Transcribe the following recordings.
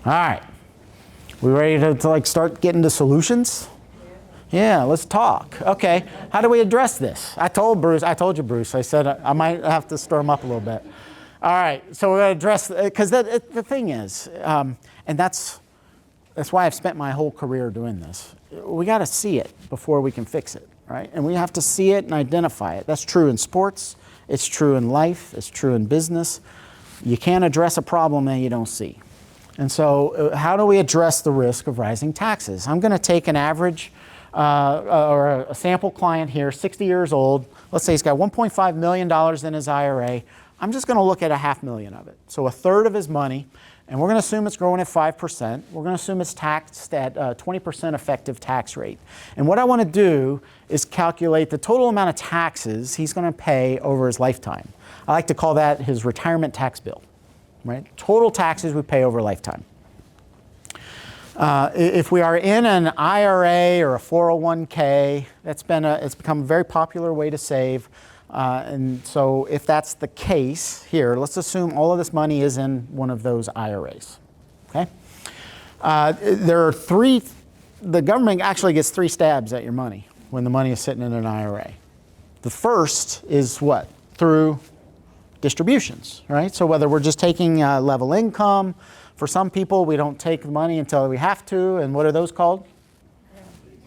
All right. We ready to like start getting to solutions? Yeah, let's talk. Okay, how do we address this? I told you, Bruce, I said I might have to stir them up a little bit. All right, so we're going to address, because the thing is, and that's why I've spent my whole career doing this. We got to see it before we can fix it, right? And we have to see it and identify it. That's true in sports, it's true in life, it's true in business. You can't address a problem that you don't see. And so how do we address the risk of rising taxes? I'm going to take an average or a sample client here, 60 years old. Let's say he's got $1.5 million in his IRA. I'm just going to look at $500,000 of it. So a third of his money, and we're going to assume it's growing at 5%. We're going to assume it's taxed at 20% effective tax rate. And what I want to do is calculate the total amount of taxes he's going to pay over his lifetime. I like to call that his retirement tax bill, right? Total taxes we pay over a lifetime. If we are in an IRA or a 401k, it's become a very popular way to save. And so if that's the case here, let's assume all of this money is in one of those IRAs. Okay? There are the government actually gets 3 stabs at your money when the money is sitting in an IRA. The first is what? Through distributions, right? So whether we're just taking level income, for some people we don't take the money until we have to, and what are those called?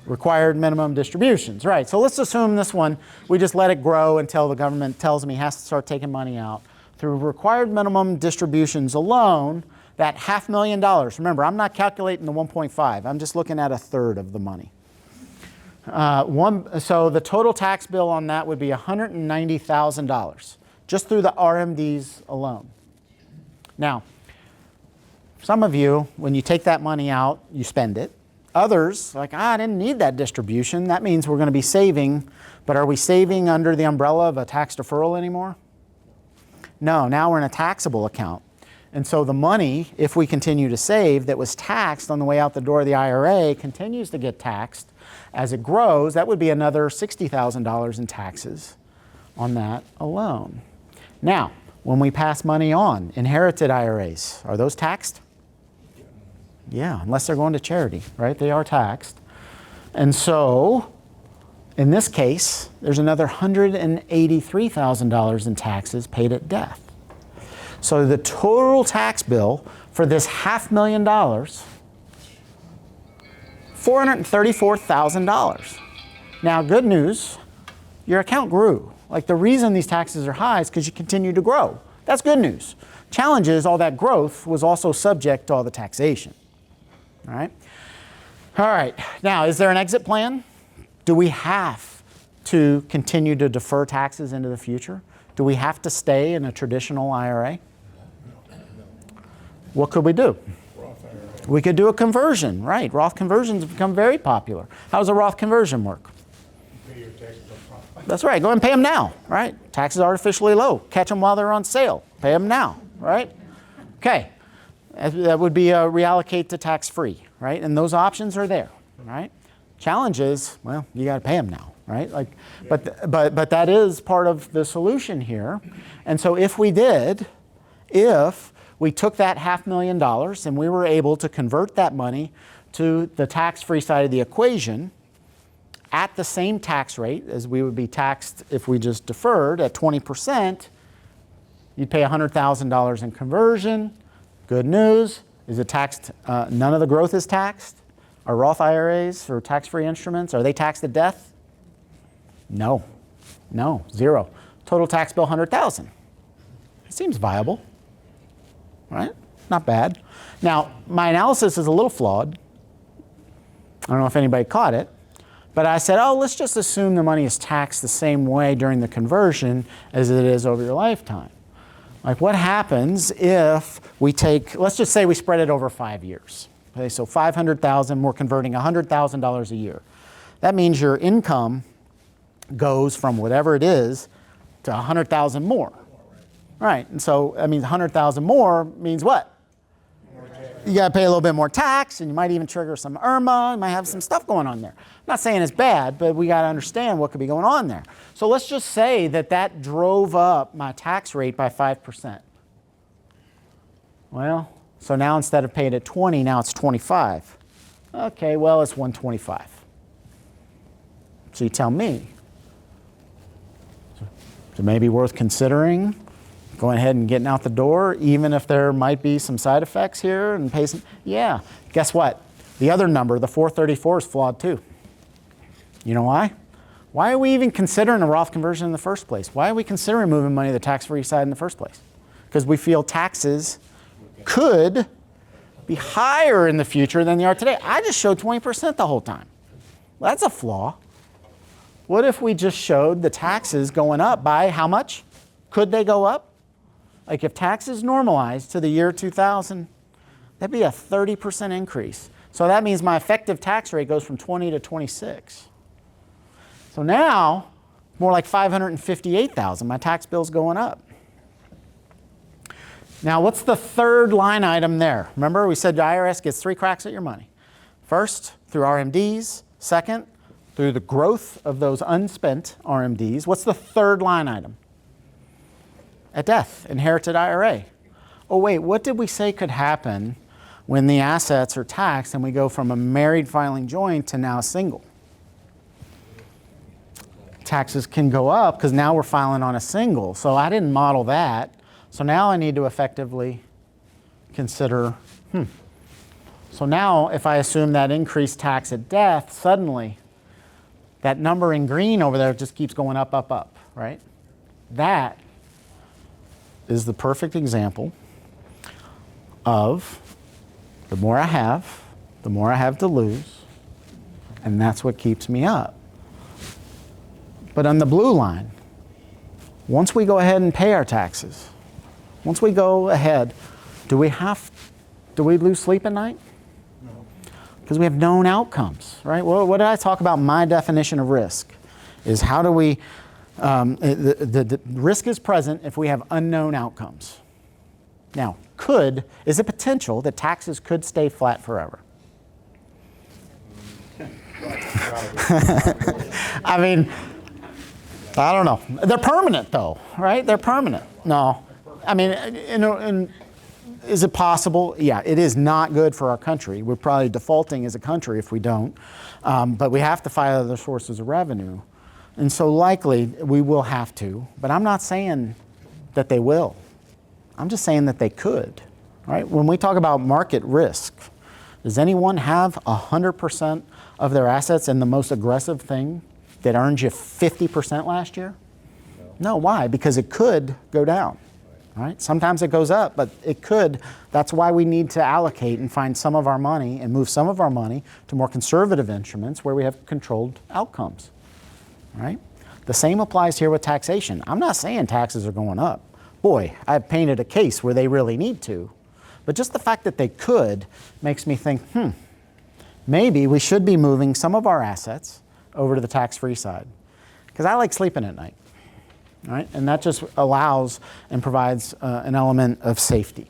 Required minimum distributions, right? So let's assume this one, we just let it grow until the government tells him he has to start taking money out. Through required minimum distributions alone, that $500,000, remember, I'm not calculating the 1.5, I'm just looking at a third of the money. So the total tax bill on that would be $190,000, just through the RMDs alone. Now, some of you, when you take that money out, you spend it. Others, like, I didn't need that distribution. That means we're going to be saving, but are we saving under the umbrella of a tax deferral anymore? No, now we're in a taxable account. And so the money, if we continue to save, that was taxed on the way out the door of the IRA, continues to get taxed. As it grows, that would be another $60,000 in taxes on that alone. Now, when we pass money on, inherited IRAs, are those taxed? Yeah, unless they're going to charity, right? They are taxed. And so, in this case, there's another $183,000 in taxes paid at death. So the total tax bill for this $500,000, $434,000. Now, good news, your account grew. Like, the reason these taxes are high is because you continue to grow. That's good news. Challenge is all that growth was also subject to all the taxation. All right? All right. Now, is there an exit plan? Do we have to continue to defer taxes into the future? Do we have to stay in a traditional IRA? What could we do? We could do a conversion, right? Roth conversions have become very popular. How does a Roth conversion work? Pay your taxes up front. That's right. Go ahead and pay them now, right? Taxes are artificially low. Catch them while they're on sale. Pay them now, right? Okay. That would be a reallocate to tax-free, right? And those options are there, right? Challenge is, well, you got to pay them now, right? Like, but that is part of the solution here. And so if we took that $500,000 and we were able to convert that money to the tax-free side of the equation at the same tax rate as we would be taxed if we just deferred at 20%, you'd pay $100,000 in conversion. Good news, is it taxed? None of the growth is taxed. Are Roth IRAs or tax-free instruments, are they taxed at death? No, zero. Total tax bill, $100,000. It seems viable, right? Not bad. Now, my analysis is a little flawed. I don't know if anybody caught it, but I said, oh, let's just assume the money is taxed the same way during the conversion as it is over your lifetime. Like, what happens if we take, let's just say we spread it over 5 years. Okay, so $500,000, we're converting $100,000 a year. That means your income goes from whatever it is to $100,000 more. Right, and so that means $100,000 more means what? You got to pay a little bit more tax, and you might even trigger some IRMA. You might have some stuff going on there. I'm not saying it's bad, but we got to understand what could be going on there. So let's just say that drove up my tax rate by 5%. Well, So now instead of paying at 20, now it's 25. Okay, well, it's 125. So you tell me. So maybe worth considering going ahead and getting out the door, even if there might be some side effects here and pay some. Yeah, guess what? The other number, the 434, is flawed too. You know why? Why are we even considering a Roth conversion in the first place? Why are we considering moving money to the tax-free side in the first place? Because we feel taxes could be higher in the future than they are today. I just showed 20% the whole time. Well, that's a flaw. What if we just showed the taxes going up by how much? Could they go up? Like if taxes normalized to the year 2000, that'd be a 30% increase. So that means my effective tax rate goes from 20 to 26. So now, more like 558,000, my tax bill's going up. Now, what's the third line item there? Remember, we said the IRS gets 3 cracks at your money. First, through RMDs. Second, through the growth of those unspent RMDs. What's the third line item? At death, inherited IRA. Oh, wait, what did we say could happen when the assets are taxed and we go from a married filing joint to now a single? Taxes can go up because now we're filing on a single. So I didn't model that. So now I need to effectively consider, So now if I assume that increased tax at death, suddenly that number in green over there just keeps going up, up, up, right? That is the perfect example of the more I have to lose, and that's what keeps me up. But on the blue line, once we go ahead and pay our taxes, once we go ahead, do we lose sleep at night? No. Because we have known outcomes, right? Well, what did I talk about? My definition of risk is how do we, the risk is present if we have unknown outcomes. Now, is a potential that taxes could stay flat forever. I mean, I don't know. They're permanent though, right? They're permanent. No. I mean, is it possible? Yeah, it is not good for our country. We're probably defaulting as a country if we don't. But we have to find other sources of revenue. And so likely we will have to. But I'm not saying that they will. I'm just saying that they could. Right? When we talk about market risk, does anyone have 100% of their assets in the most aggressive thing that earned you 50% last year? No, why? Because it could go down, right? Sometimes it goes up, but it could. That's why we need to allocate and find some of our money and move some of our money to more conservative instruments where we have controlled outcomes, right? The same applies here with taxation. I'm not saying taxes are going up. Boy, I've painted a case where they really need to. But just the fact that they could makes me think, maybe we should be moving some of our assets over to the tax-free side. Because I like sleeping at night, right? And that just allows and provides an element of safety.